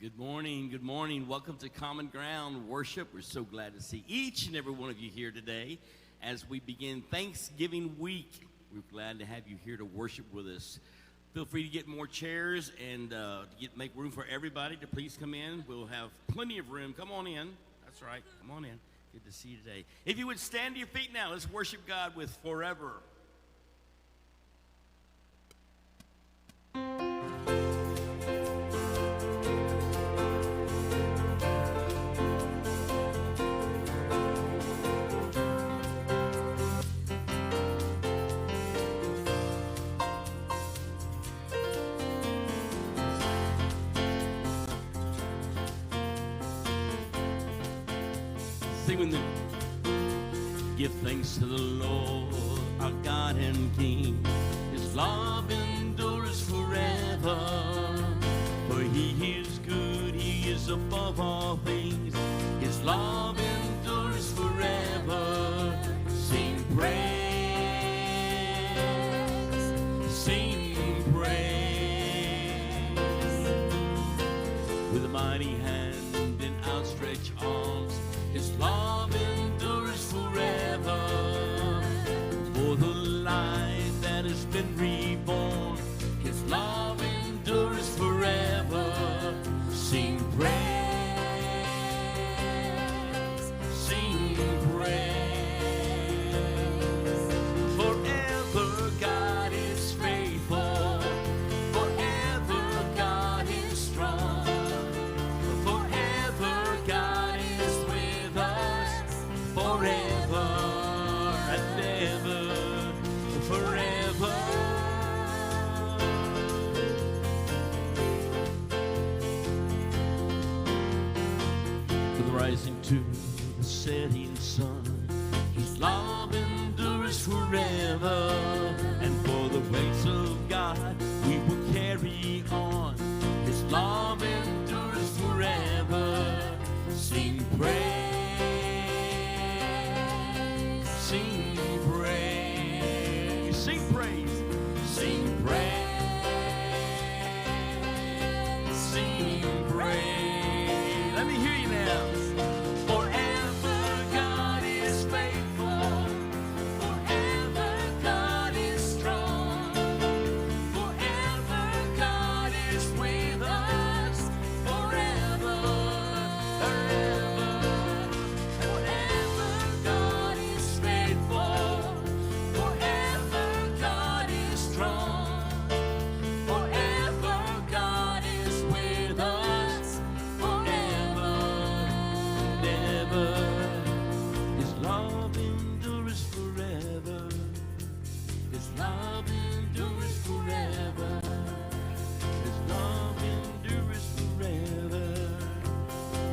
Good morning. Good morning. Welcome to Common Ground Worship. We're so glad to see each and every one of you here today as we begin Thanksgiving week. We're glad to have you here to worship with us. Feel free to get more chairs and make room for everybody to please come in. We'll have plenty of room. Come on in. That's right. Come on in. Good to see you today. If you would stand to your feet now, let's worship God with Forever. Sing with me. Give thanks to the Lord, our God and King. His love endures forever. For He is good, He is above all things. His love endures forever. Sing praise, sing praise. With a mighty hand and outstretched arms, His love endures forever. For the life that has been reborn, His love endures forever. Sing praise, sing praise. Forever God is faithful, forever God is strong, forever God is with us, forever and ever, forever. From the rising to the setting sun, His love endures forever. And for the grace of God, we will carry on. His love endures forever. Sing praise, sing praise, sing praise, sing praise, sing praise. Let me hear you now. Forever God is faithful, forever God is strong, forever God is with us, forever, forever, forever God is faithful, forever God is strong, forever God is with us, forever and ever. His love endures forever. His love endures forever. His love endures forever.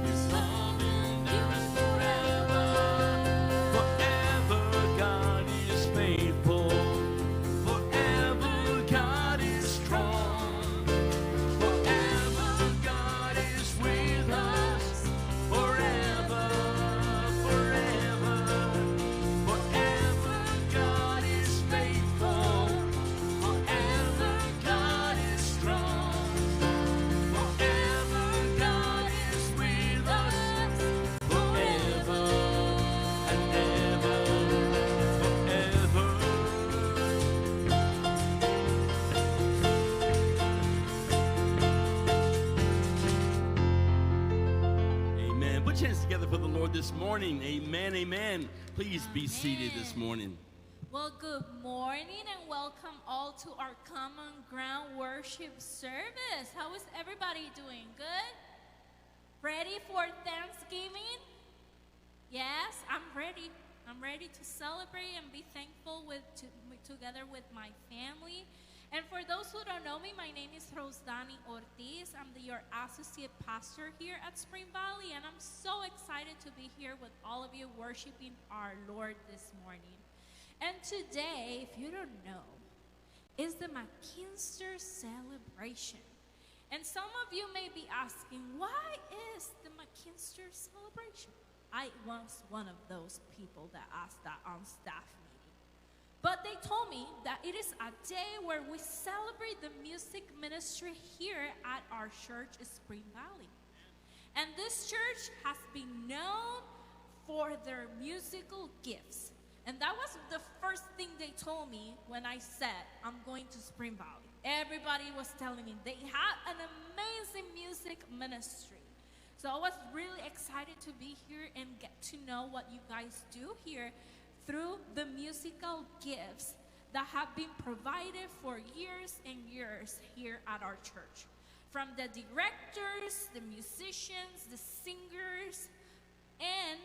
His love endures forever. Forever God is faithful. Forever God is strong. Forever God is with us. Forever, forever. Forever God is faithful. Forever God is strong. Forever God is with us. Forever and ever, forever. Amen. Put your hands together for the Lord this morning. Amen, amen. Please be seated this morning. Well, good morning and welcome all to our Common Ground Worship service. How is everybody doing? Good? Ready for Thanksgiving? Yes, I'm ready. I'm ready to celebrate and be thankful together with my family. And for those who don't know me, my name is Rosdani Ortiz. I'm your associate pastor here at Spring Valley, and I'm so excited to be here with all of you worshiping our Lord this morning. And today, if you don't know, is the McKinster celebration. And some of you may be asking, why is the McKinster celebration? I was one of those people that asked that on staff meeting. But they told me that it is a day where we celebrate the music ministry here at our church, Spring Valley. And this church has been known for their musical gifts. And that was the first thing they told me when I said, I'm going to Spring Valley. Everybody was telling me they had an amazing music ministry. So I was really excited to be here and get to know what you guys do here through the musical gifts that have been provided for years and years here at our church. From the directors, the musicians, the singers, and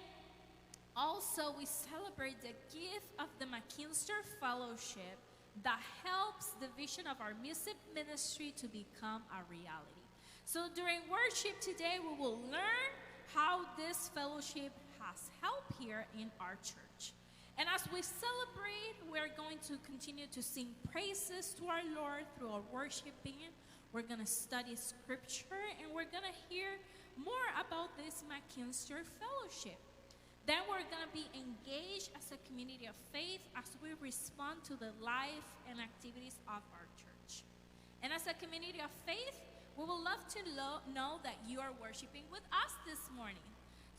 also we celebrate the gift of the McKinster Fellowship that helps the vision of our music ministry to become a reality. So during worship today, we will learn how this fellowship has helped here in our church. And as we celebrate, we're going to continue to sing praises to our Lord through our worshiping. We're going to study scripture, and we're going to hear more about this McKinster Fellowship. Then we're going to be engaged as a community of faith as we respond to the life and activities of our church. And as a community of faith, we would love to know that you are worshiping with us this morning.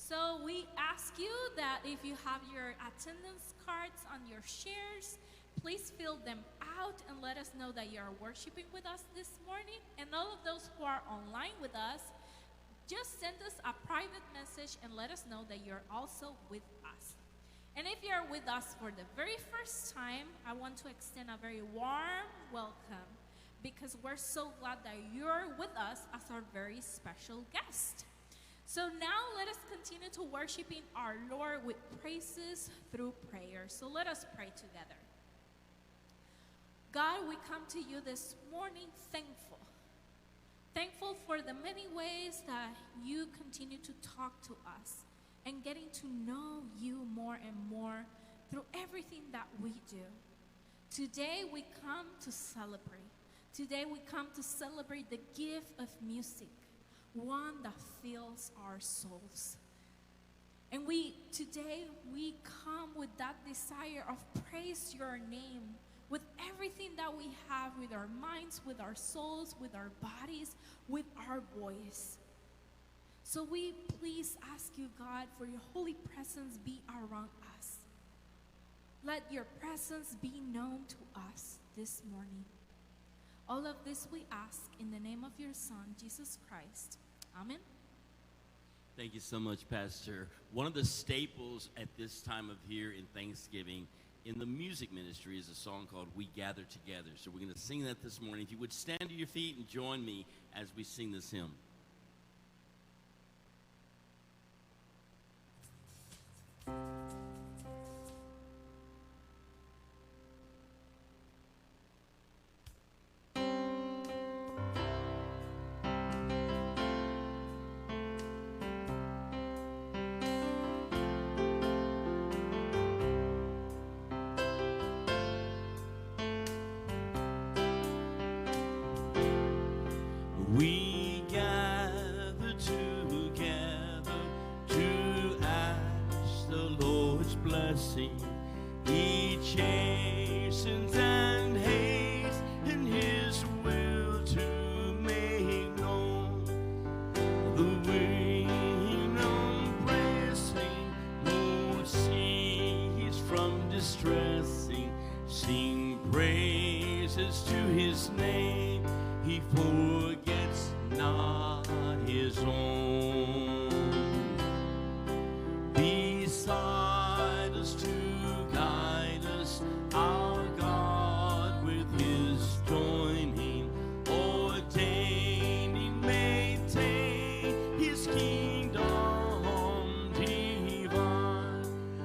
So we ask you that if you have your attendance cards on your chairs, please fill them out and let us know that you are worshiping with us this morning. And all of those who are online with us, just send us a private message and let us know that you're also with us. And if you're with us for the very first time, I want to extend a very warm welcome because we're so glad that you're with us as our very special guest. So now let us continue to worshiping our Lord with praises through prayer. So let us pray together. God, we come to you this morning thankful. Thankful for the many ways that you continue to talk to us and getting to know you more and more through everything that we do. Today we come to celebrate. Today we come to celebrate the gift of music, one that fills our souls. And today we come with that desire of praise your name, with everything that we have, with our minds, with our souls, with our bodies, with our voice. So we please ask you, God, for your holy presence be around us. Let your presence be known to us this morning. All of this we ask in the name of your Son, Jesus Christ. Amen. Thank you so much, Pastor. One of the staples at this time of year in Thanksgiving in the music ministry is a song called We Gather Together. So we're going to sing that this morning. If you would stand to your feet and join me as we sing this hymn. We gather together to ask the Lord's blessing. He chastens and hates in His will to make known the way pressing won't cease from distressing. Sing praises to His name. He forgets not His own. Beside us to guide us, our God with His joining, ordaining, maintain His kingdom divine.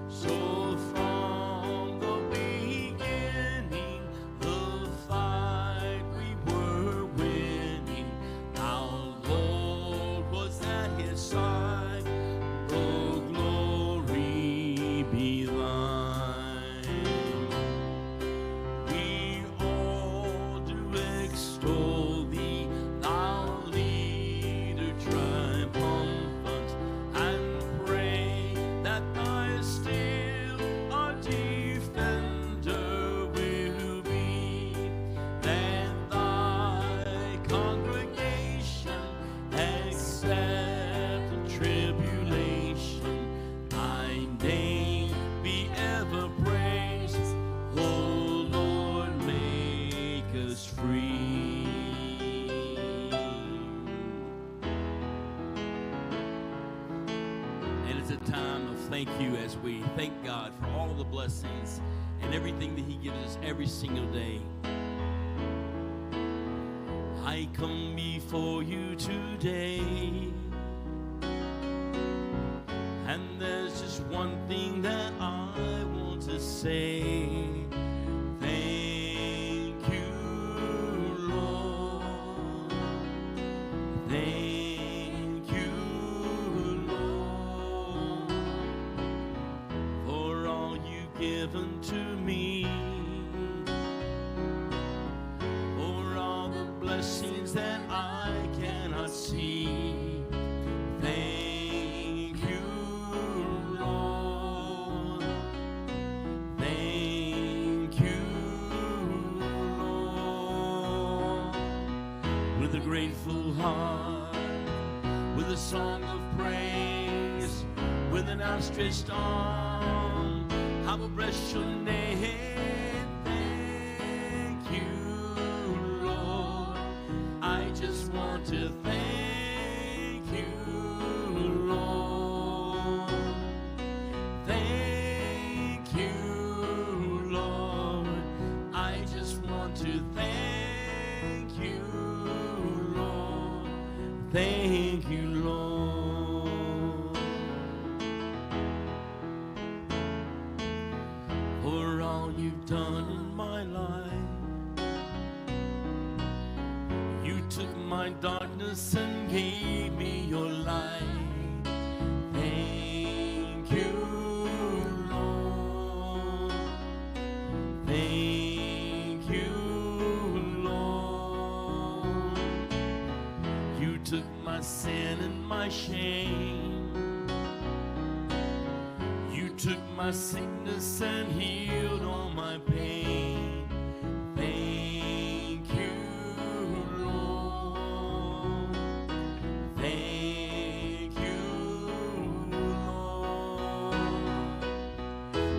So from the beginning, the fight we were winning, our Lord was us free. And it's a time of thank you as we thank God for all the blessings and everything that He gives us every single day. I come before you today, and there's just one thing that I want to say. Thank you, Lord. Thank you, Lord, for all you've given to me, for all the blessings that I cannot see. Thank you, Lord. Thank you, Lord. With a grateful heart, with a song of praise, with an outstretched arm, I will bless your name. Thank you, Lord. I just want to thank you, Lord. Thank you, Lord. I just want to thank you, Lord. Thank you, Lord, for all you've done in my life. You took my darkness and gave me your light. Thank you, Lord. Thank you, Lord. You took my sin and my shame. You took my sickness and healed all my pain. Thank you, Lord. Thank you, Lord.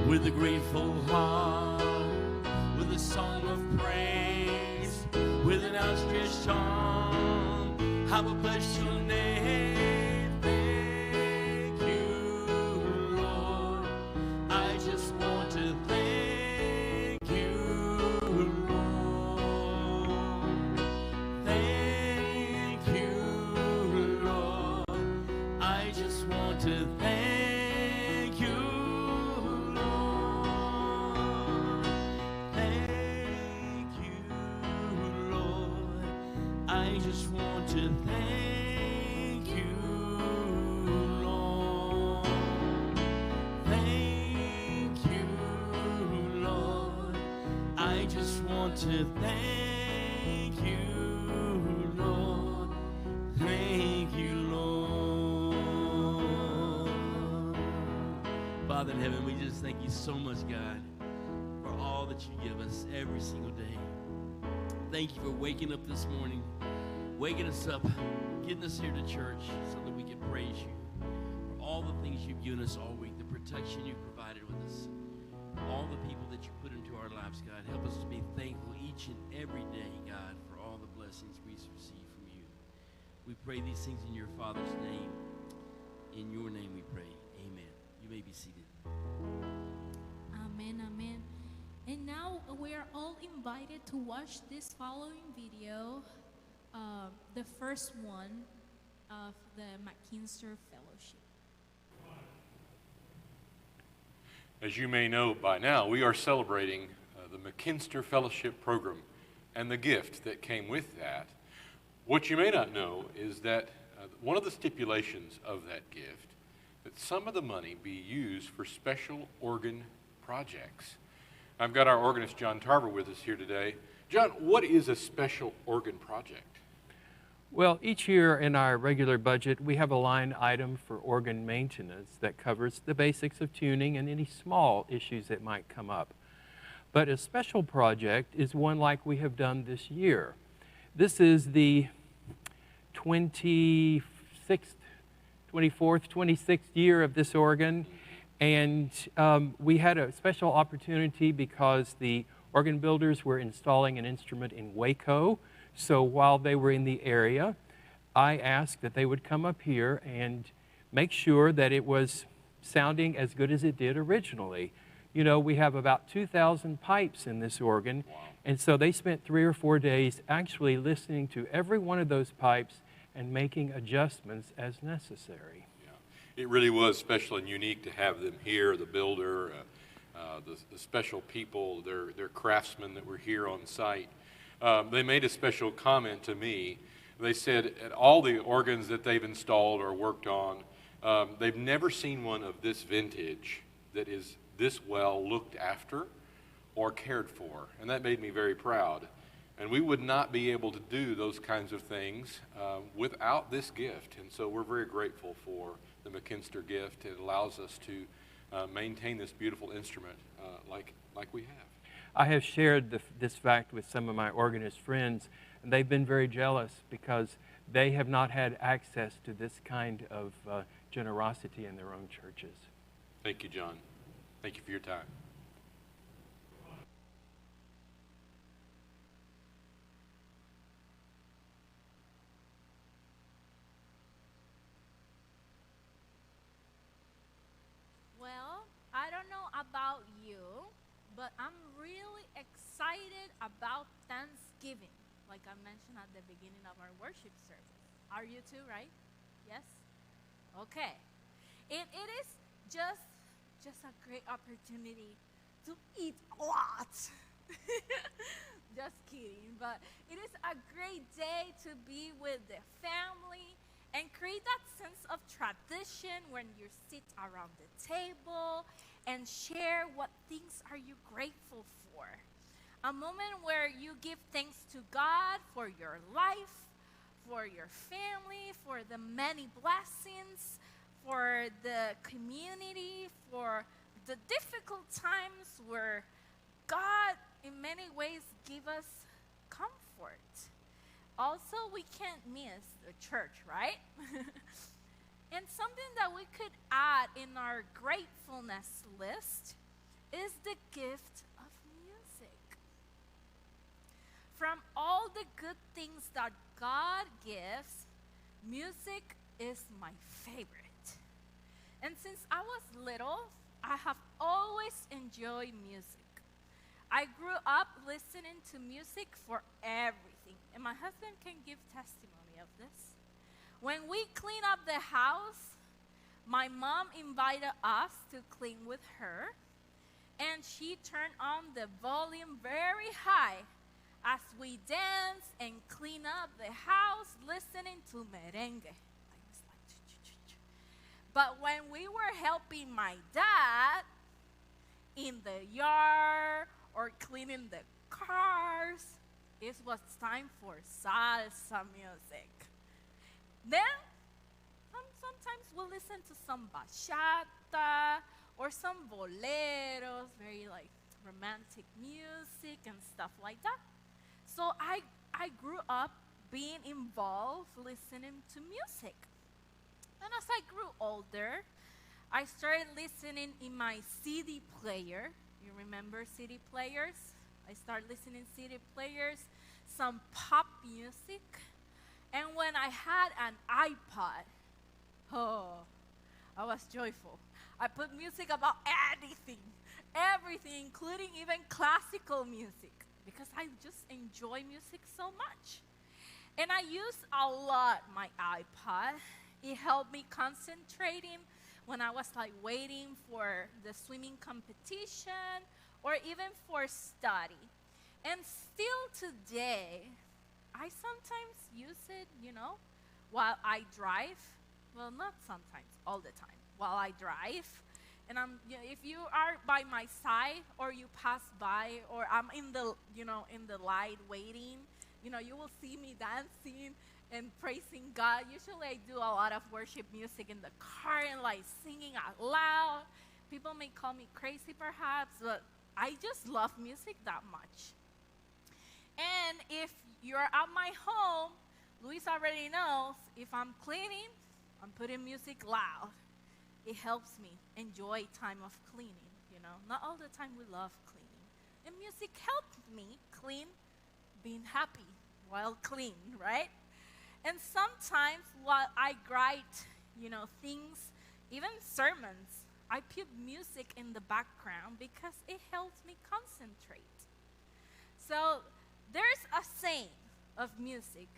With a grateful heart, with a song of praise, with an outstretched arm, I will bless your name. Thank you, Lord. I just want to thank you, Lord. Thank you, Lord. I just want to thank you, Lord. Thank you, Lord. I just want to thank you, Lord. Thank you, Lord. I just want to thank you, Lord. Thank you, Lord. Father in heaven, we just thank you so much, God, for all that you give us every single day. Thank you for waking up this morning, waking us up, getting us here to church so that we can praise you for all the things you've given us all week, the protection you've provided with us, all the people that you put into our lives, God. Help us to be thankful each and every day, God, for all the blessings we receive from you. We pray these things in your Father's name. In your name we pray. Amen. You may be seated. Amen, amen. And now we are all invited to watch this following video, the first one of the McKinster Fellowship. As you may know by now, we are celebrating the McKinster Fellowship Program and the gift that came with that. What you may not know is that one of the stipulations of that gift, that some of the money be used for special organ projects. I've got our organist, John Tarver, with us here today. John, what is a special organ project? Well, each year in our regular budget, we have a line item for organ maintenance that covers the basics of tuning and any small issues that might come up. But a special project is one like we have done this year. This is the 24th, 26th year of this organ, and we had a special opportunity because the Organ builders were installing an instrument in Waco, so while they were in the area, I asked that they would come up here and make sure that it was sounding as good as it did originally. You know, we have about 2,000 pipes in this organ, and so they spent 3 or 4 days actually listening to every one of those pipes and making adjustments as necessary. Yeah. It really was special and unique to have them here, the builder, the special people, their craftsmen that were here on site. They made a special comment to me. They said at all the organs that they've installed or worked on, they've never seen one of this vintage that is this well looked after or cared for, and that made me very proud. And we would not be able to do those kinds of things without this gift, and so we're very grateful for the McKinster gift. It allows us to maintain this beautiful instrument like we have. I have shared this fact with some of my organist friends, and they've been very jealous because they have not had access to this kind of generosity in their own churches. Thank you, John. Thank you for your time. Well, I don't know about you, but I'm really excited about Thanksgiving, like I mentioned at the beginning of our worship service. Are you too, right? Yes? Okay. It is just a great opportunity to eat a lot. Just kidding. But it is a great day to be with the family and create that sense of tradition when you sit around the table and share what things are you grateful for. A moment where you give thanks to God for your life, for your family, for the many blessings, for the community, for the difficult times where God in many ways give us comfort. Also, we can't miss the church, right? And something that we could add in our gratefulness list is the gift of music. From all the good things that God gives, music is my favorite. And since I was little, I have always enjoyed music. I grew up listening to music for everything, and my husband can give testimony of this. When we clean up the house, my mom invited us to clean with her, and she turned on the volume very high as we dance and clean up the house listening to merengue. But when we were helping my dad in the yard or cleaning the cars, it was time for salsa music. Then, sometimes we'll listen to some bachata or some boleros, very like romantic music and stuff like that. So I grew up being involved listening to music. And as I grew older, I started listening in my CD player. You remember CD players? I started listening to CD players, some pop music. And when I had an iPod, oh, I was joyful. I put music about everything, including even classical music, because I just enjoy music so much. And I used a lot my iPod. It helped me concentrating when I was like waiting for the swimming competition or even for study. And still today, I sometimes use it, while I drive. Well, not sometimes, all the time. While I drive, and if you are by my side or you pass by or I'm in the light waiting, you will see me dancing and praising God. Usually I do a lot of worship music in the car and like singing out loud. People may call me crazy perhaps, but I just love music that much. And if you're at my home, Luis already knows if I'm cleaning, I'm putting music loud. It helps me enjoy time of cleaning, Not all the time we love cleaning. And music helped me clean, being happy while clean, right? And sometimes while I write, things, even sermons, I put music in the background because it helps me concentrate. So there's a saying of music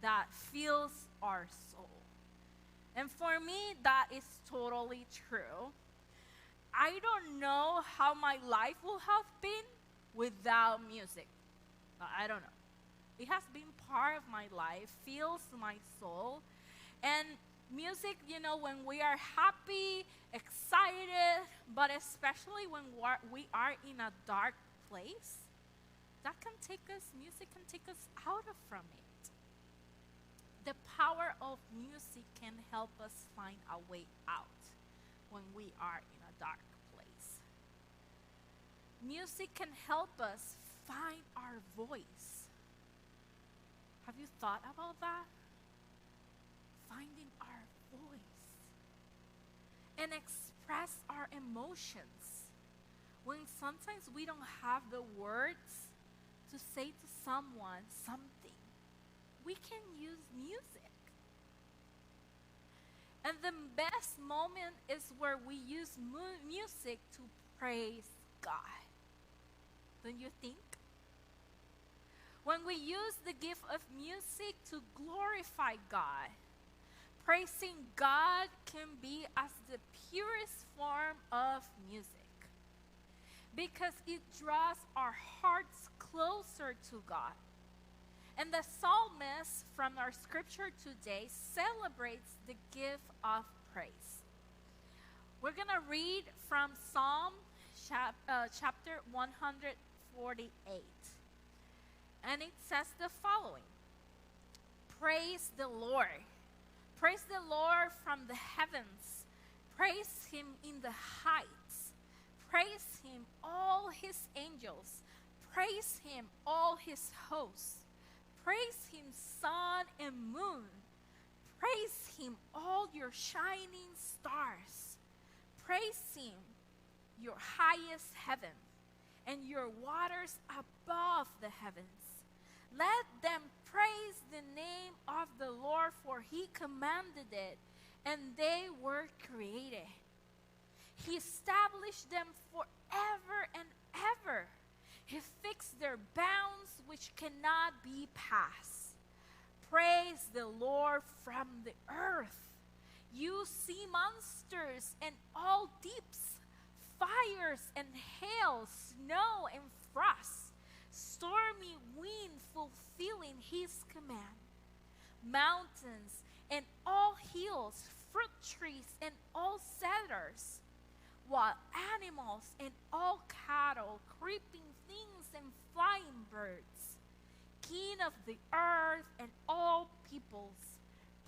that fills our soul. And for me, that is totally true. I don't know how my life will have been without music. I don't know. It has been part of my life, fills my soul. And music, when we are happy, excited, but especially when we are in a dark place, music can take us out from it. The power of music can help us find a way out when we are in a dark place. Music can help us find our voice. Have you thought about that? Finding our voice and express our emotions when sometimes we don't have the words to say to someone something. We can use music. And the best moment is where we use music to praise God. Don't you think? When we use the gift of music to glorify God, praising God can be as the purest form of music because it draws our hearts closer to God. And the psalmist from our scripture today celebrates the gift of praise. We're going to read from Psalm chapter 148. And it says the following: Praise the Lord. Praise the Lord from the heavens. Praise him in the heights. Praise him, all his angels. Praise him, all his hosts. Praise him, sun and moon. Praise him, all your shining stars. Praise him, your highest heaven, and your waters above the heavens. Let them praise the name of the Lord, for he commanded it, and they were created. He established them forever and ever. He fixed their bounds which cannot be passed. Praise the Lord from the earth, you sea monsters and all deeps, fires and hail, snow and frost, stormy wind fulfilling his command, mountains and all hills, fruit trees and all cedars, wild animals and all cattle, creeping things and flying birds, king of the earth and all peoples,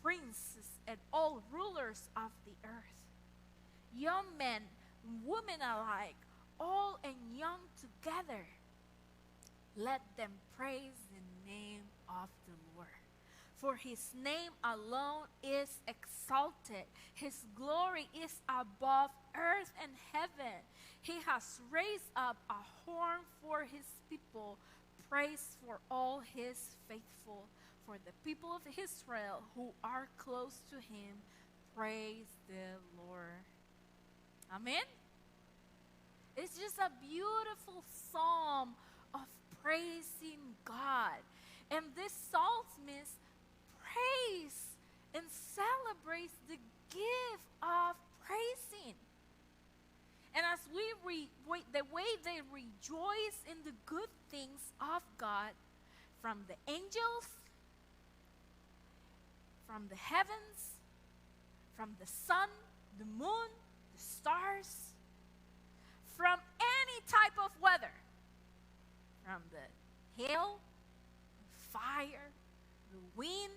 princes and all rulers of the earth, young men, women alike, old and young together. Let them praise the name of the Lord. For his name alone is exalted. His glory is above earth and heaven. He has raised up a horn for his people, praise for all his faithful, for the people of Israel who are close to him. Praise the Lord. Amen. It's just a beautiful psalm of praising God. And this psalmist praise and celebrates the gift of praising. And as the way they rejoice in the good things of God, from the angels, from the heavens, from the sun, the moon, the stars, from any type of weather, from the hail, the fire, the wind,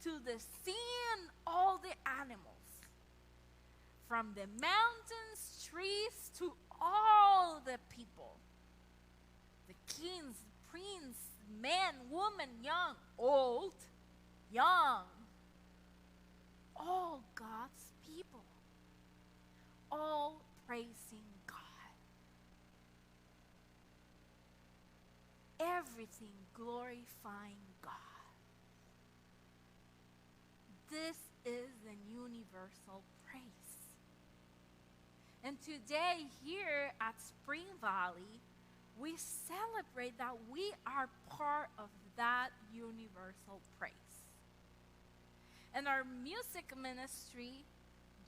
to the sea and all the animals, from the mountains, trees, to all the people, the kings, prince, men, woman, young, old, young, all God's people, all praising God. everything glorifying God. This is the universal praise. And today, here at Spring Valley, we celebrate that we are part of that universal praise. And our music ministry,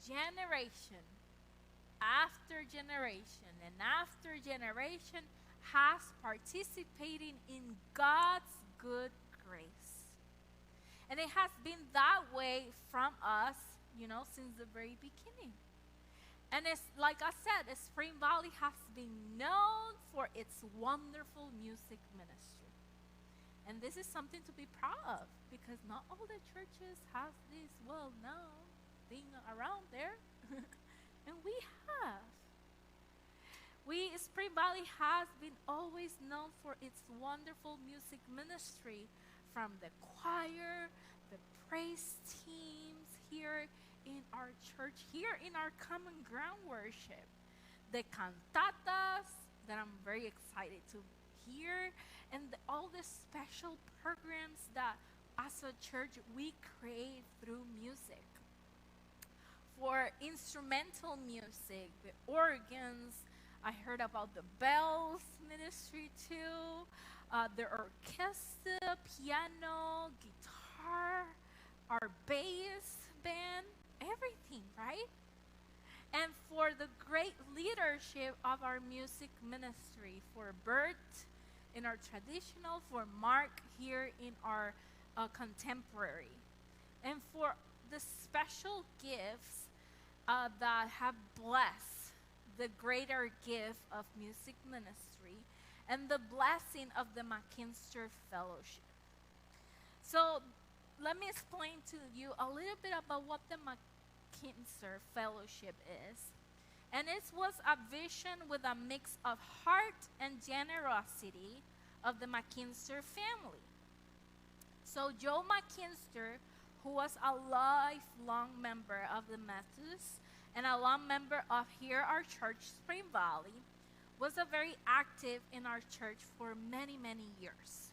generation after generation and after generation, has participated in God's good grace. And it has been that way from us, since the very beginning. And it's like I said, Spring Valley has been known for its wonderful music ministry. And this is something to be proud of, because not all the churches have this well-known thing around there. And we have. Spring Valley has been always known for its wonderful music ministry, from the choir, the praise teams here in our church, here in our Common Ground worship, the cantatas that I'm very excited to hear, and all the special programs that as a church we create through music. For instrumental music, the organs, I heard about the bells ministry too, the orchestra, piano, guitar, our bass band, everything, right? And for the great leadership of our music ministry, for Bert in our traditional, for Mark here in our contemporary, and for the special gifts that have blessed the greater gift of music ministry and the blessing of the McKinster Fellowship. So let me explain to you a little bit about what the McKinster Fellowship is. And it was a vision with a mix of heart and generosity of the McKinster family. So Joe McKinster, who was a lifelong member of the Methodists and a long member of our church, Spring Valley, was a very active in our church for many, many years.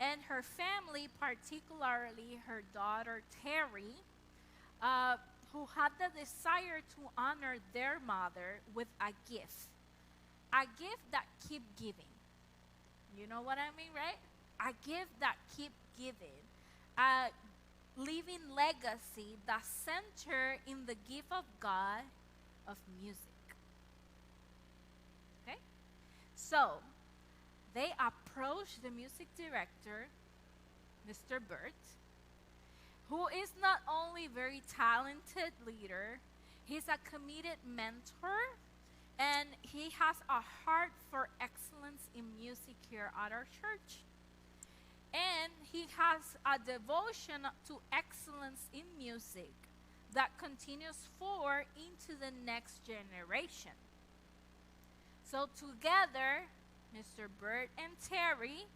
And her family, particularly her daughter Terry, who had the desire to honor their mother with a gift that keep giving. You know what I mean, right? A gift that keep giving. Living legacy that center in the gift of God of music. Okay? So, they approached the music director, Mr. Burt, who is not only very talented leader, he's a committed mentor, and he has a heart for excellence in music here at our church. And he has a devotion to excellence in music that continues forward into the next generation. So together, Mr. Burt and Terry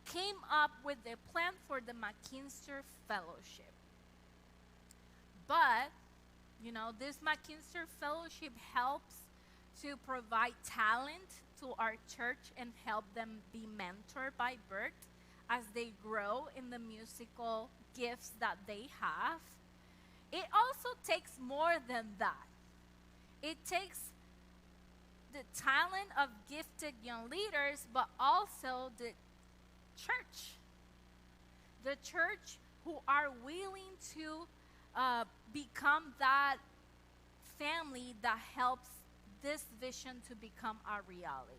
came up with the plan for the McKinster Fellowship. But, this McKinster Fellowship helps to provide talent to our church and help them be mentored by Burt as they grow in the musical gifts that they have. It also takes more than that. It takes the talent of gifted young leaders, but also the church. The church who are willing to become that family that helps this vision to become a reality.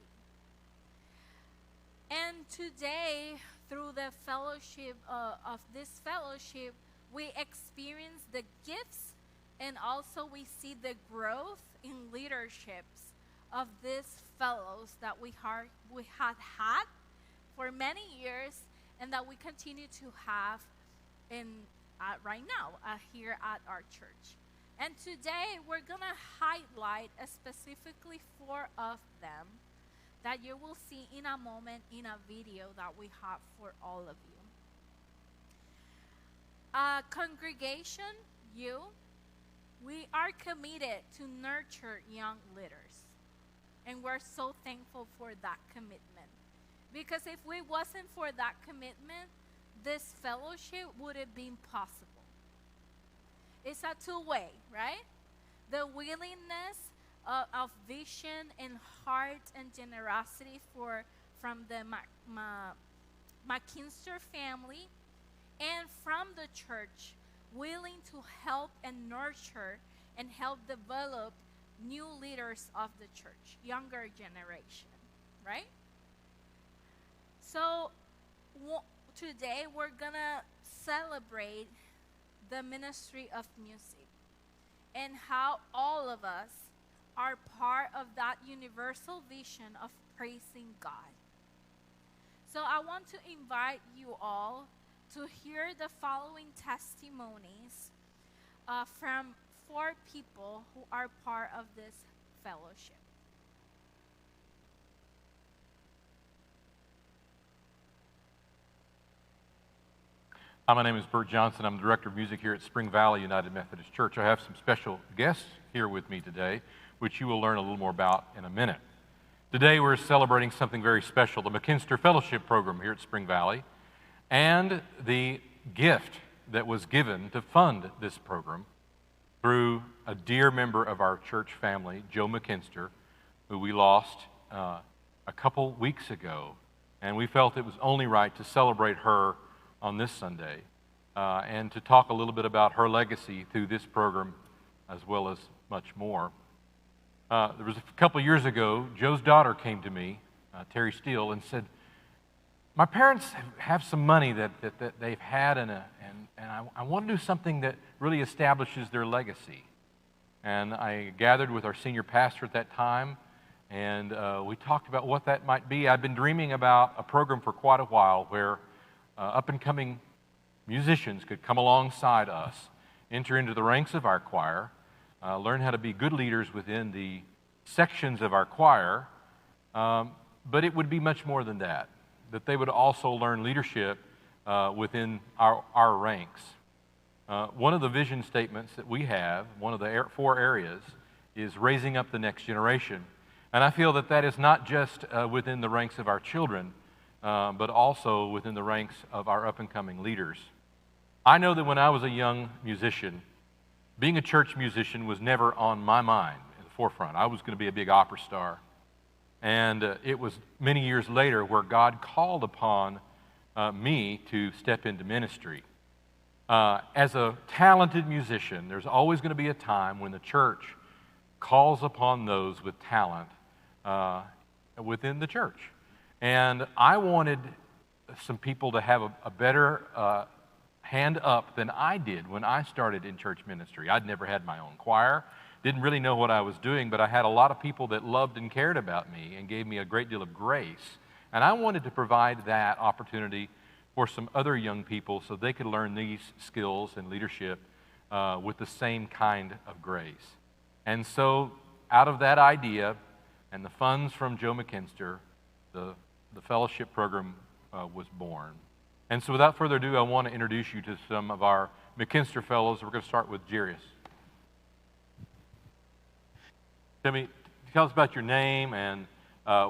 And today, through the fellowship of this fellowship, we experience the gifts, and also we see the growth in leaderships of these fellows that we had for many years, and that we continue to have right now here at our church. And today we're gonna highlight specifically 4 of them that you will see in a moment in a video that we have for all of you. Congregation, we are committed to nurture young leaders. And we're so thankful for that commitment. Because if we wasn't for that commitment, this fellowship wouldn't be possible. It's a two-way, right? The willingness of vision and heart and generosity from the McKinster family and from the church, willing to help and nurture and help develop new leaders of the church, younger generation, right? So today we're gonna celebrate the ministry of music and how all of us are part of that universal vision of praising God. So I want to invite you all to hear the following testimonies from 4 people who are part of this fellowship. Hi, my name is Bert Johnson. I'm the Director of Music here at Spring Valley United Methodist Church. I have some special guests here with me today, which you will learn a little more about in a minute. Today we're celebrating something very special, the McKinster Fellowship Program here at Spring Valley, and the gift that was given to fund this program through a dear member of our church family, Joe McKinster, who we lost a couple weeks ago. And we felt it was only right to celebrate her on this Sunday and to talk a little bit about her legacy through this program as well as much more. There was a couple years ago, Joe's daughter came to me, Terry Steele, and said, my parents have some money that they've had, and I want to do something that really establishes their legacy. And I gathered with our senior pastor at that time, and we talked about what that might be. I've been dreaming about a program for quite a while where up-and-coming musicians could come alongside us, enter into the ranks of our choir, learn how to be good leaders within the sections of our choir, but it would be much more than that they would also learn leadership within our ranks. One of the vision statements that we have, one of the 4 areas, is raising up the next generation. And I feel that is not just within the ranks of our children, but also within the ranks of our up-and-coming leaders. I know that when I was a young musician, being a church musician was never on my mind at the forefront. I was going to be a big opera star. And it was many years later where God called upon me to step into ministry. As a talented musician, there's always going to be a time when the church calls upon those with talent within the church. And I wanted some people to have a better hand up than I did when I started in church ministry. I'd never had my own choir, didn't really know what I was doing, but I had a lot of people that loved and cared about me and gave me a great deal of grace. And I wanted to provide that opportunity for some other young people so they could learn these skills and leadership with the same kind of grace. And so out of that idea and the funds from Joe McKinster, the fellowship program was born. And so without further ado, I want to introduce you to some of our McKinster fellows. We're going to start with Jarius. Tell us about your name and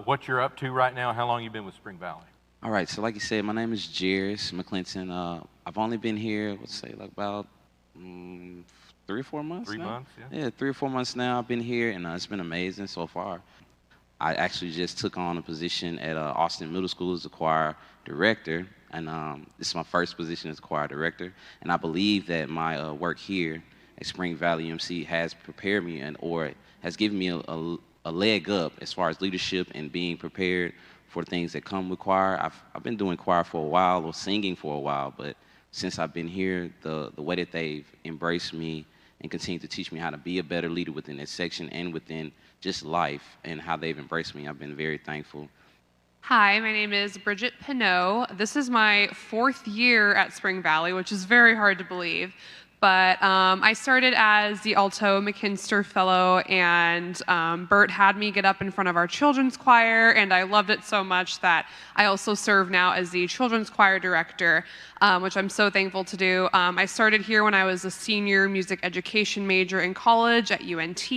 what you're up to right now, how long you've been with Spring Valley. All right, so like you said, my name is Jarius McClinton. I've only been here, about 3 or 4 months 3 now? months, yeah. Yeah, 3 or 4 months now I've been here, and it's been amazing so far. I actually just took on a position at Austin Middle School as a choir director, and this is my first position as a choir director, and I believe that my work here at Spring Valley UMC has prepared me or has given me a leg up as far as leadership and being prepared for things that come with choir. I've been doing choir for a while, or singing for a while, but since I've been here, the way that they've embraced me and continue to teach me how to be a better leader within this section and within just life and how they've embraced me, I've been very thankful. Hi, my name is Bridget Pinot. This is my 4th year at Spring Valley, which is very hard to believe. But I started as the Alto McKinster Fellow, and Bert had me get up in front of our children's choir, and I loved it so much that I also serve now as the children's choir director, which I'm so thankful to do. I started here when I was a senior music education major in college at UNT,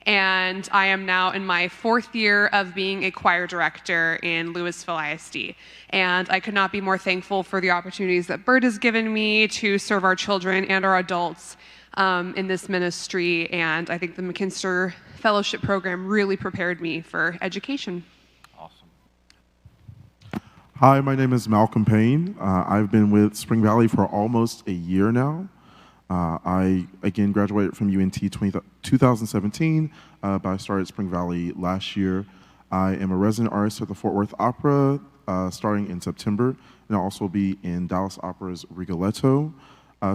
and I am now in my 4th year of being a choir director in Louisville ISD. And I could not be more thankful for the opportunities that Bert has given me to serve our children and our adults in this ministry. And I think the McKinster Fellowship Program really prepared me for education. Awesome. Hi, my name is Malcolm Payne. I've been with Spring Valley for almost a year now. I, again, graduated from UNT 2017, but I started Spring Valley last year. I am a resident artist at the Fort Worth Opera starting in September, and I'll also be in Dallas Opera's Rigoletto.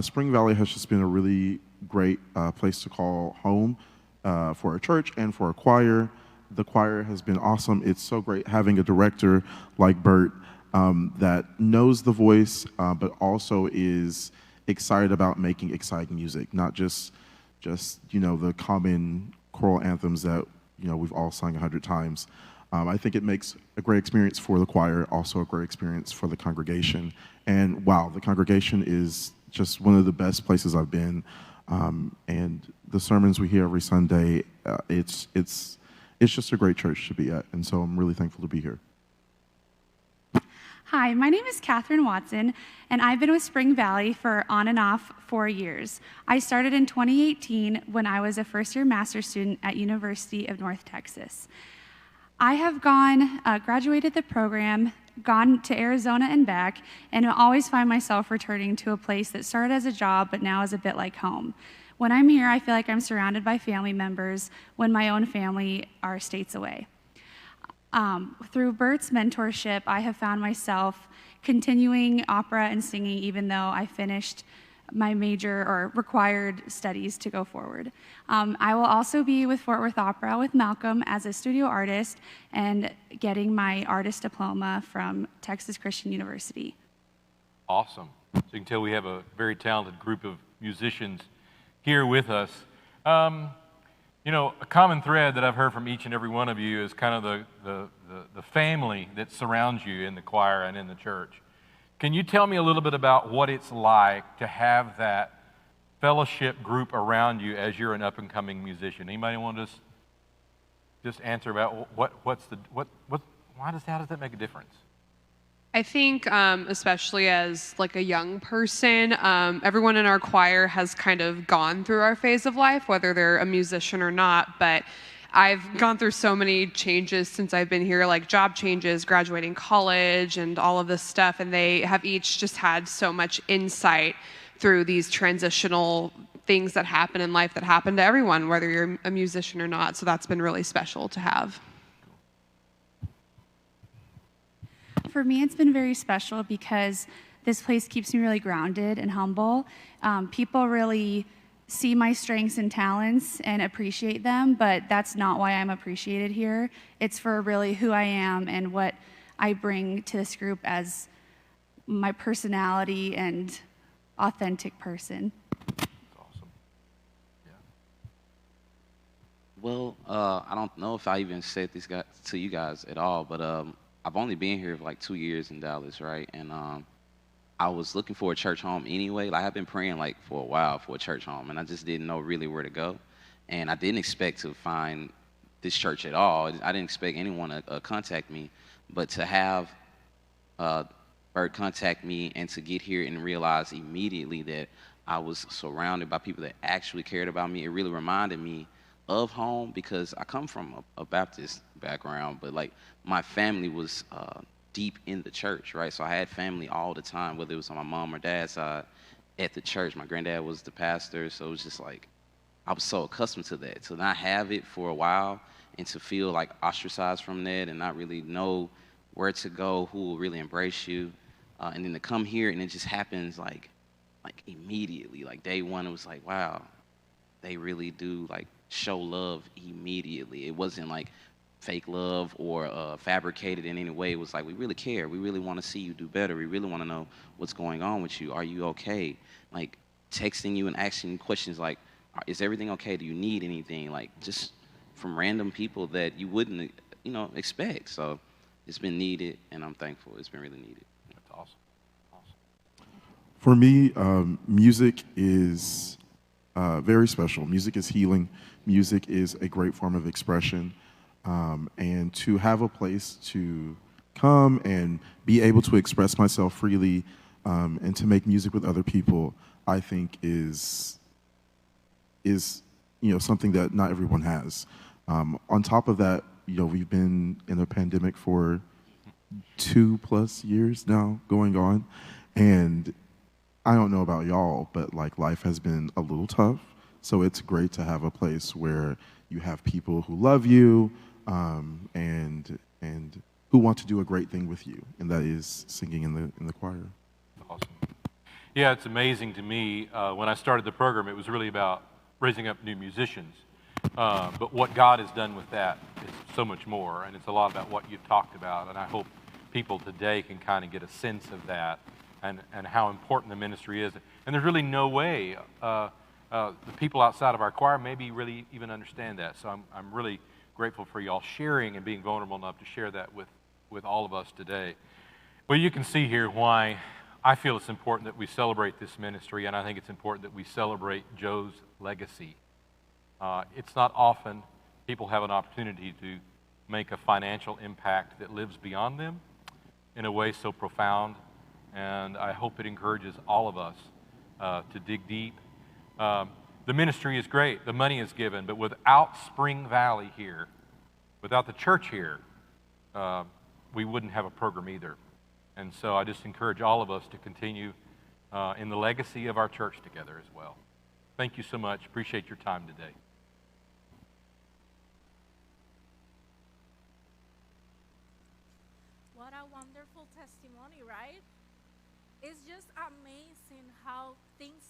Spring Valley has just been a really great place to call home for a church and for a choir. The choir has been awesome. It's so great having a director like Bert that knows the voice, but also is excited about making exciting music, not just the common choral anthems that we've all sung 100 times. I think it makes a great experience for the choir, also a great experience for the congregation. And wow, the congregation is just one of the best places I've been. And the sermons we hear every Sunday, it's just a great church to be at. And so I'm really thankful to be here. Hi, my name is Catherine Watson, and I've been with Spring Valley for on and off 4 years. I started in 2018 when I was a first-year master's student at University of North Texas. I have graduated the program, gone to Arizona and back, and I always find myself returning to a place that started as a job but now is a bit like home. When I'm here, I feel like I'm surrounded by family members when my own family are states away. Through Bert's mentorship, I have found myself continuing opera and singing even though I finished my major or required studies to go forward. I will also be with Fort Worth Opera with Malcolm as a studio artist and getting my artist diploma from Texas Christian University. Awesome. So you can tell we have a very talented group of musicians here with us. A common thread that I've heard from each and every one of you is kind of the family that surrounds you in the choir and in the church. Can you tell me a little bit about what it's like to have that fellowship group around you as you're an up-and-coming musician? Anybody want to just answer about how does that make a difference? I think, especially as like a young person, everyone in our choir has kind of gone through our phase of life, whether they're a musician or not. But I've gone through so many changes since I've been here, like job changes, graduating college, and all of this stuff. And they have each just had so much insight through these transitional things that happen in life that happen to everyone, whether you're a musician or not. So that's been really special to have. For me, it's been very special because this place keeps me really grounded and humble. People really see my strengths and talents and appreciate them, but that's not why I'm appreciated here. It's for really who I am and what I bring to this group as my personality and authentic person. That's awesome. Yeah. Well, I don't know if I even said this to you guys at all, but I've only been here for like 2 years in Dallas, right? And I was looking for a church home anyway. Like I've been praying like for a while for a church home, and I just didn't know really where to go. And I didn't expect to find this church at all. I didn't expect anyone to contact me, but to have Bert contact me and to get here and realize immediately that I was surrounded by people that actually cared about me, it really reminded me of home, because I come from a Baptist background, but like my family was deep in the church, right? So I had family all the time, whether it was on my mom or dad's side at the church. My granddad was the pastor, so it was just like I was so accustomed to that. To not have it for a while and to feel like ostracized from that and not really know where to go, who will really embrace you, and then to come here and it just happens like immediately. Like day one, it was like, wow, they really do like show love immediately. It wasn't like fake love or fabricated in any way. It was like, we really care. We really want to see you do better. We really want to know what's going on with you. Are you okay? Like, texting you and asking you questions like, is everything okay? Do you need anything? Like, just from random people that you wouldn't, expect. So it's been needed, and I'm thankful. It's been really needed. That's awesome. Awesome. For me, music is very special. Music is healing. Music is a great form of expression. And to have a place to come and be able to express myself freely and to make music with other people, I think is something that not everyone has. On top of that, we've been in a pandemic for 2+ years now going on, and I don't know about y'all, but like life has been a little tough. So it's great to have a place where you have people who love you and who want to do a great thing with you, and that is singing in the choir. Awesome. Yeah, it's amazing to me. When I started the program, it was really about raising up new musicians. But what God has done with that is so much more, and it's a lot about what you've talked about, and I hope people today can kind of get a sense of that and how important the ministry is. And there's really no way the people outside of our choir maybe really even understand that. So I'm really grateful for y'all sharing and being vulnerable enough to share that with all of us today. Well, you can see here why I feel it's important that we celebrate this ministry, and I think it's important that we celebrate Joe's legacy. It's not often people have an opportunity to make a financial impact that lives beyond them in a way so profound, and I hope it encourages all of us to dig deep. The ministry is great, the money is given, but without Spring Valley here, without the church here, we wouldn't have a program either. And so I just encourage all of us to continue in the legacy of our church together as well. Thank you so much. Appreciate your time today. What a wonderful testimony, right? It's just amazing how things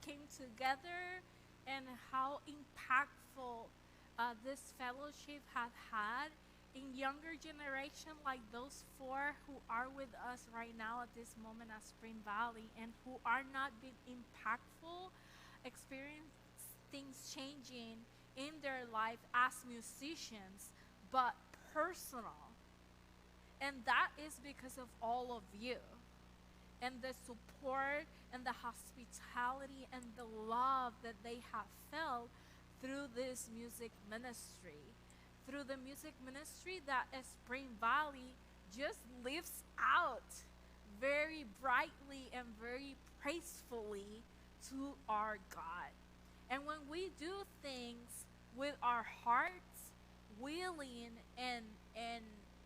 came together and how impactful this fellowship had in younger generation like those 4 who are with us right now at this moment at Spring Valley and who are not being impactful, experience things changing in their life as musicians, but personal. And that is because of all of you and the support and the hospitality and the love that they have felt through this music ministry. Through the music ministry that Spring Valley just lives out very brightly and very praisefully to our God. And when we do things with our hearts, willing and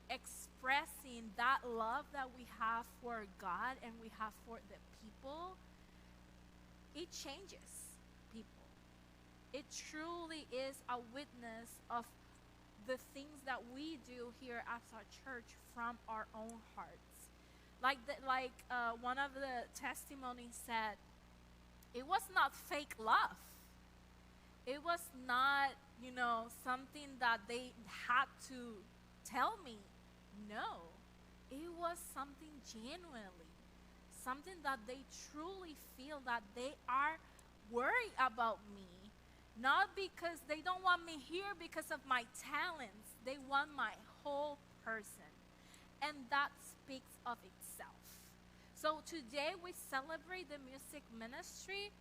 expressing that love that we have for God and we have for the people, it changes people. It truly is a witness of the things that we do here at our church from our own hearts. Like one of the testimonies said, it was not fake love. It was not, something that they had to tell me. No, it was something genuinely, something that they truly feel that they are worried about me. Not because they don't want me here because of my talents. They want my whole person. And that speaks of itself. So today we celebrate the music ministry,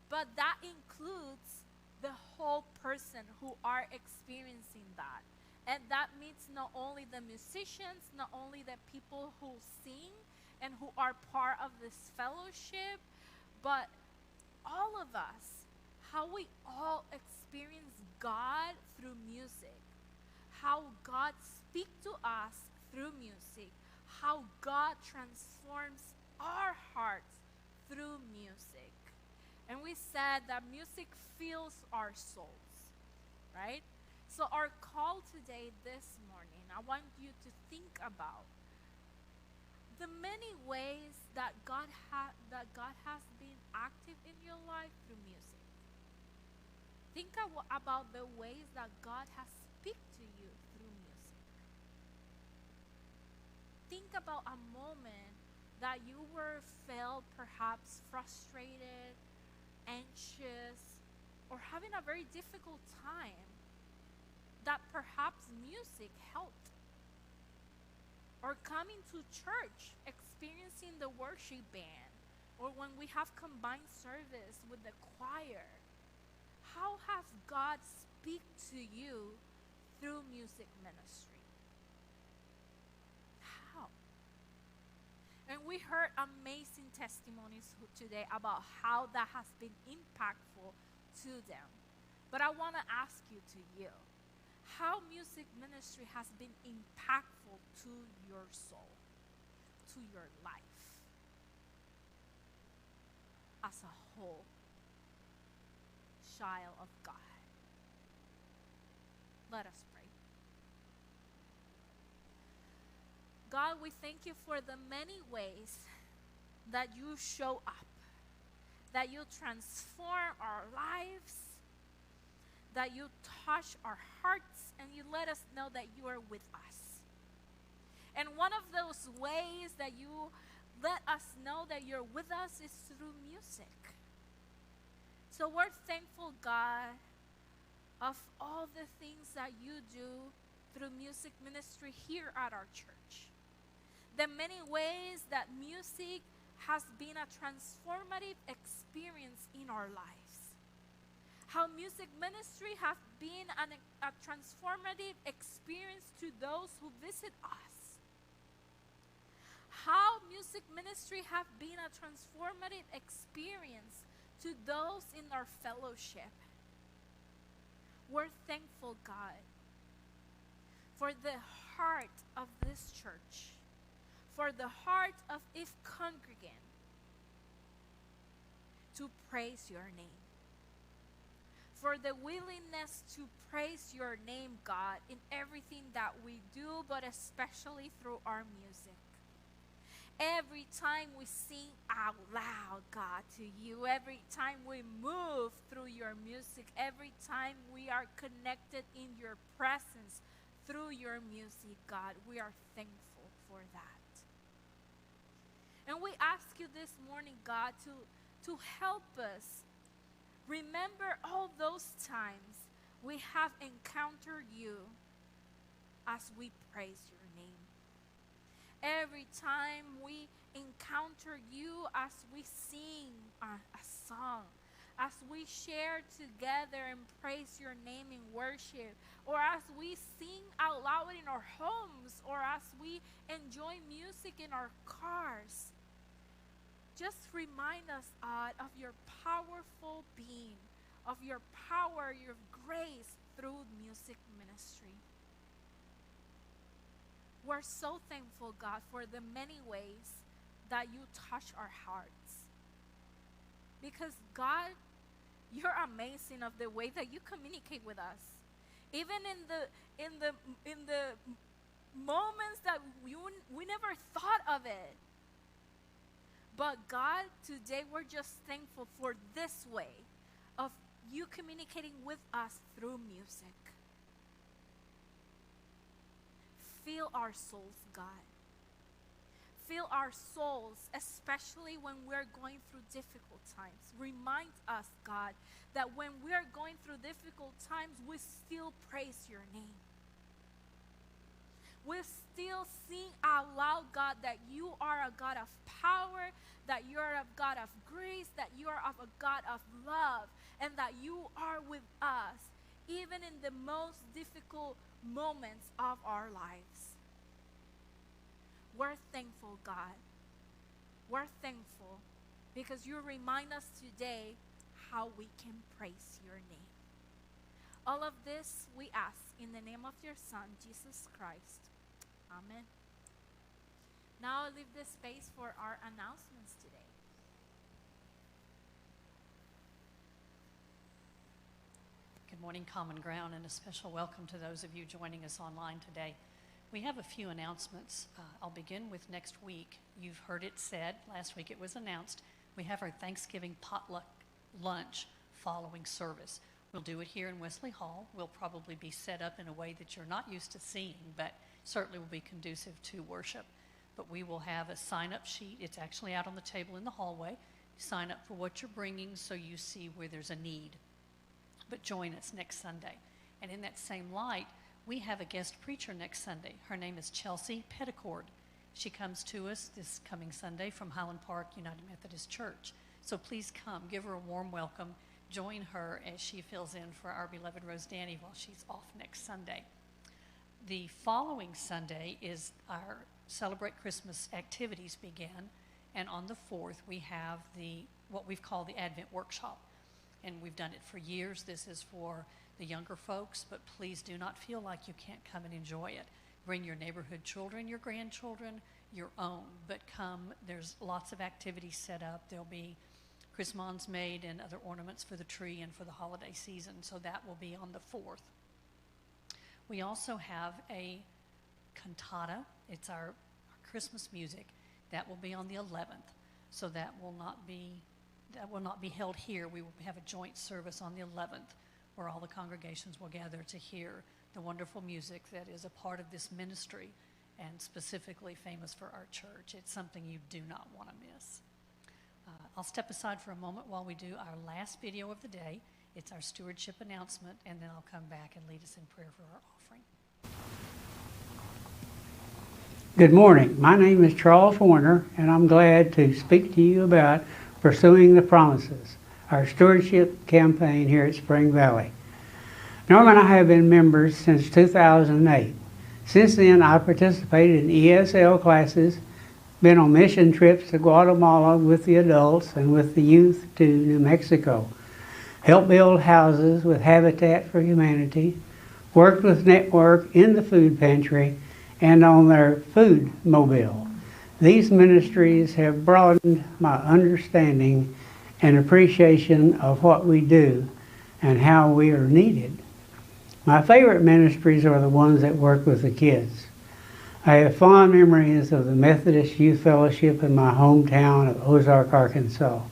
but that includes the whole person who are experiencing that. And that means not only the musicians, not only the people who sing and who are part of this fellowship, but all of us. How we all experience God through music, how God speaks to us through music, how God transforms our hearts through music. And we said that music fills our souls, right? So our call today, this morning, I want you to think about the many ways that God has been active in your life through music. Think about the ways that God has speak to you through music. Think about a moment that you were felt perhaps frustrated, anxious, or having a very difficult time, that perhaps music helped. Or coming to church, experiencing the worship band, or when we have combined service with the choir. How has God speak to you through music ministry? How? And we heard amazing testimonies today about how that has been impactful to them. But I want to ask you, how music ministry has been impactful to your soul, to your life as a whole child of God. Let us pray. God, we thank you for the many ways that you show up, that you transform our lives, that you touch our hearts, and you let us know that you are with us. And one of those ways that you let us know that you're with us is through music. So we're thankful, God, of all the things that you do through music ministry here at our church. The many ways that music has been a transformative experience in our lives. How music ministry has been a transformative experience to those who visit us. How music ministry has been a transformative experience to those in our fellowship. We're thankful, God, for the heart of this church, for the heart of each congregant to praise your name. For the willingness to praise your name, God, in everything that we do, but especially through our music. Every time we sing out loud, God, to you, every time we move through your music, every time we are connected in your presence through your music, God, we are thankful for that. And we ask you this morning, God, to help us remember all those times we have encountered you as we praise your name. Every time we encounter you as we sing a song, as we share together and praise your name in worship, or as we sing out loud in our homes, or as we enjoy music in our cars. Just remind us, God, of your powerful being, of your power, your grace through music ministry. We're so thankful, God, for the many ways that you touch our hearts. Because, God, you're amazing of the way that you communicate with us. Even in the moments that we never thought of it. But God, today we're just thankful for this way of you communicating with us through music. Fill our souls, God. Fill our souls, especially when we're going through difficult times. Remind us, God, that when we're going through difficult times, we still praise your name. We still sing out loud, God, that you are a God of power, that you are a God of grace, that you are a God of love, and that you are with us, even in the most difficult moments of our lives. We're thankful, God. We're thankful because you remind us today how we can praise your name. All of this we ask in the name of your Son, Jesus Christ. Amen. Now I'll leave the space for our announcements today. Good morning, Common Ground, and a special welcome to those of you joining us online today. We have a few announcements. I'll begin with next week. You've heard it said, last week it was announced, we have our Thanksgiving potluck lunch following service. We'll do it here in Wesley Hall. We'll probably be set up in a way that you're not used to seeing, but certainly will be conducive to worship. but we will have a sign-up sheet. It's actually out on the table in the hallway. Sign up for what you're bringing so you see where there's a need. But join us next Sunday. And in that same light, we have a guest preacher next Sunday. Her name is Chelsea Petticord. She comes to us this coming Sunday from Highland Park United Methodist Church. So please come, give her a warm welcome. Join her as she fills in for our beloved Rose Danny while she's off next Sunday. The following Sunday is our Celebrate Christmas activities begin, and on the 4th we have what we've called the Advent Workshop. And we've done it for years. This is for the younger folks, but please do not feel like you can't come and enjoy it. Bring your neighborhood children, your grandchildren, your own, but come. There's lots of activities set up. There'll be Christmas made and other ornaments for the tree and for the holiday season, so that will be on the 4th. We also have a cantata. It's our Christmas music. That will be on the 11th, so that will not be held here. We will have a joint service on the 11th where all the congregations will gather to hear the wonderful music that is a part of this ministry and specifically famous for our church. It's something you do not want to miss. I'll step aside for a moment while we do our last video of the day. It's our stewardship announcement, and then I'll come back and lead us in prayer for our offering. Good morning. My name is Charles Warner, and I'm glad to speak to you about Pursuing the Promises, our stewardship campaign here at Spring Valley. Norma and I have been members since 2008. Since then, I participated in ESL classes, been on mission trips to Guatemala with the adults and with the youth to New Mexico, helped build houses with Habitat for Humanity, worked with Network in the food pantry and on their food mobile. These ministries have broadened my understanding and appreciation of what we do and how we are needed. My favorite ministries are the ones that work with the kids. I have fond memories of the Methodist Youth Fellowship in my hometown of Ozark, Arkansas.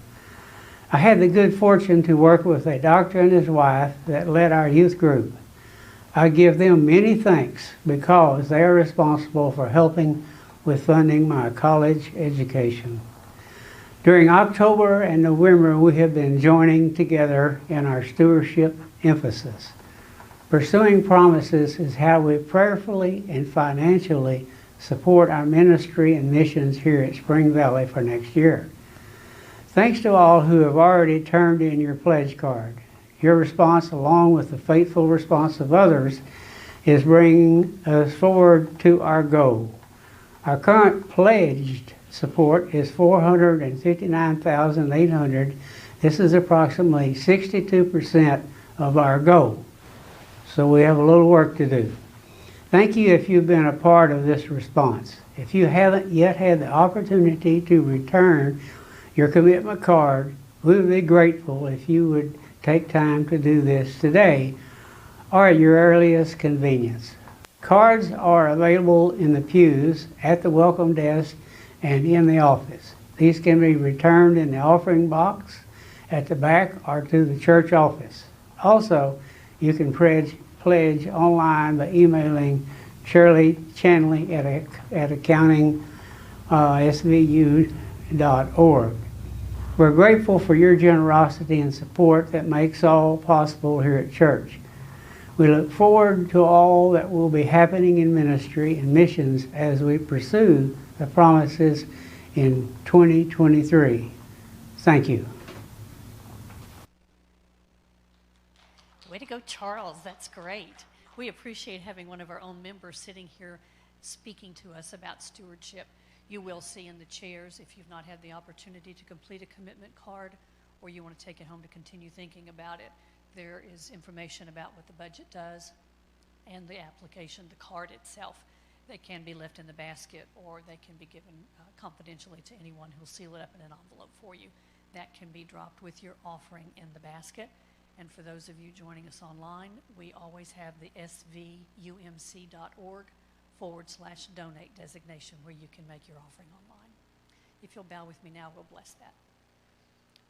I had the good fortune to work with a doctor and his wife that led our youth group. I give them many thanks because they are responsible for helping with funding my college education. During October and November, we have been joining together in our stewardship emphasis. Pursuing Promises is how we prayerfully and financially support our ministry and missions here at Spring Valley for next year. Thanks to all who have already turned in your pledge card. Your response, along with the faithful response of others, is bringing us forward to our goal. Our current pledged support is $459,800. This is approximately 62% of our goal. So we have a little work to do. Thank you if you've been a part of this response. If you haven't yet had the opportunity to return your commitment card, we would be grateful if you would take time to do this today or at your earliest convenience. Cards are available in the pews, at the welcome desk, and in the office. These can be returned in the offering box at the back or to the church office. Also, you can pledge online by emailing Shirley Chanley at accounting.svu.org. We're grateful for your generosity and support that makes all possible here at church. We look forward to all that will be happening in ministry and missions as we pursue the promises in 2023. Thank you. Way to go, Charles. That's great. We appreciate having one of our own members sitting here speaking to us about stewardship. You will see in the chairs, if you've not had the opportunity to complete a commitment card or you want to take it home to continue thinking about it, there is information about what the budget does and the application, the card itself. They can be left in the basket or they can be given confidentially to anyone who'll seal it up in an envelope for you. That can be dropped with your offering in the basket. And for those of you joining us online, we always have the svumc.org/donate designation where you can make your offering online. If you'll bow with me now, we'll bless that.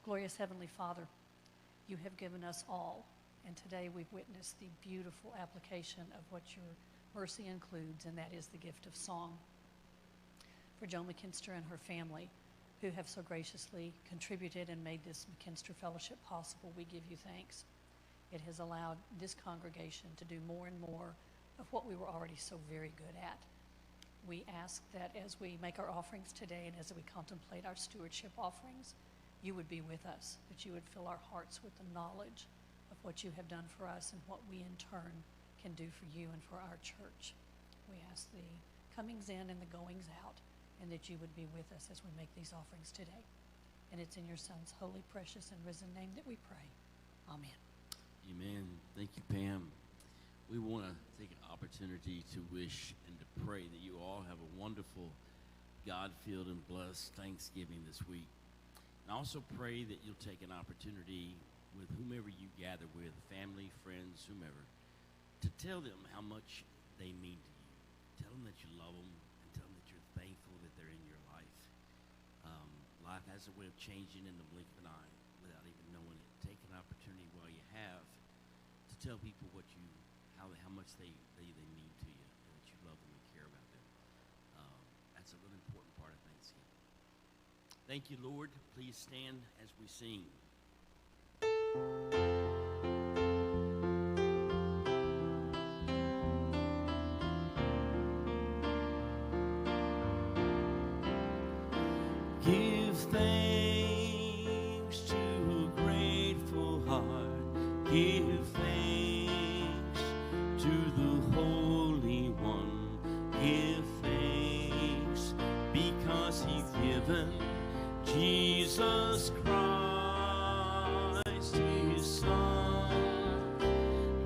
Glorious Heavenly Father, you have given us all, and today we've witnessed the beautiful application of what your mercy includes, and that is the gift of song. for Joan McKinster and her family, who have so graciously contributed and made this McKinster Fellowship possible. We give you thanks. It has allowed this congregation to do more and more of what we were already so very good at. We ask that as we make our offerings today and as we contemplate our stewardship offerings, you would be with us, that you would fill our hearts with the knowledge of what you have done for us and what we in turn can do for you and for our church. We ask the comings in and the goings out, and that you would be with us as we make these offerings today. And it's in your Son's holy, precious, and risen name that we pray. Amen. Amen. Thank you, Pam. We want to take an opportunity to wish and to pray that you all have a wonderful, God-filled and blessed Thanksgiving this week. And also pray that you'll take an opportunity with whomever you gather with, family, friends, whomever, to tell them how much they mean to you. Tell them that you love them, and tell them that you're thankful that they're in your life. Life has a way of changing in the blink of an eye without even knowing it. Take an opportunity while you have to tell people how much they mean to you, and that you love them and care about them. That's a really important part of Thanksgiving. Thank you, Lord. Please stand as we sing. Give thanks to a grateful heart. Give thanks to the Holy One. Give thanks because He's given Jesus Christ, His Son.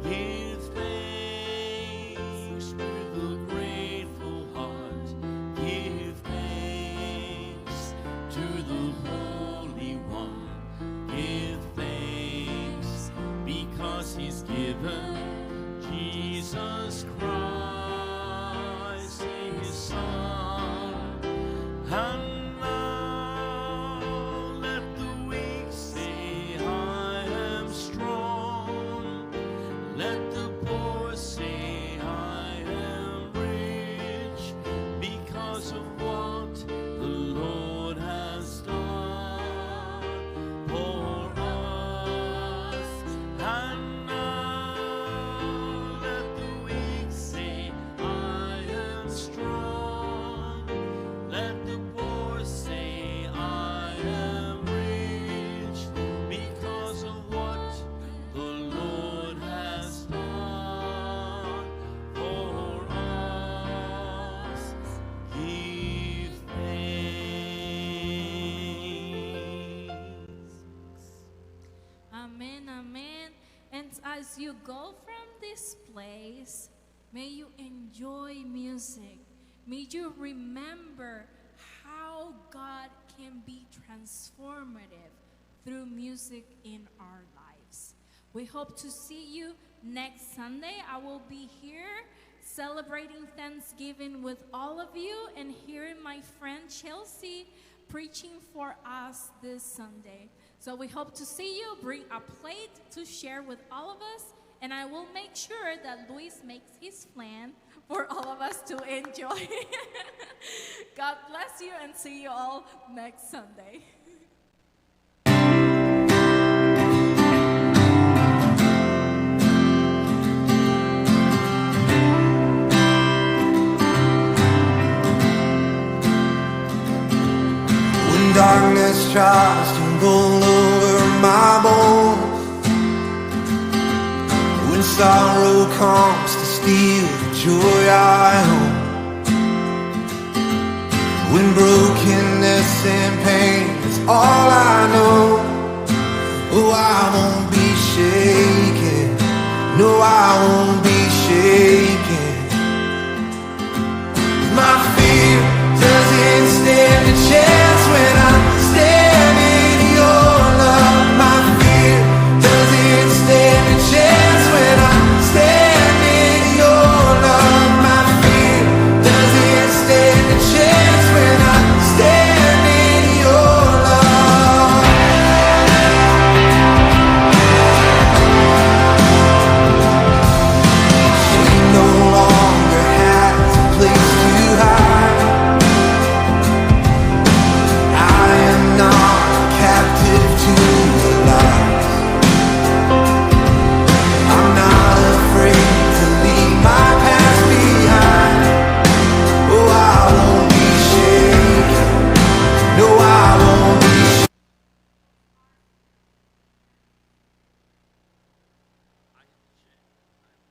Give thanks with a grateful heart. Give thanks to the Holy One. Give thanks because He's given Jesus Christ, His Son. And as you go from this place, may you enjoy music. May you remember how God can be transformative through music in our lives. We hope to see you next Sunday. I will be here celebrating Thanksgiving with all of you and hearing my friend Chelsea preaching for us this Sunday. So we hope to see you. Bring a plate to share with all of us, and I will make sure that Luis makes his plan for all of us to enjoy. God bless you, and see you all next Sunday. When darkness tries to roll over my bones, when sorrow comes to steal the joy I own, when brokenness and pain is all I know, oh, I won't be shaken, no, I won't be shaken. My fear doesn't stand a chance when I stand in your love. My fear doesn't stand a chance when I stand in your love. My fear doesn't stand a chance when I stand in your love. to you.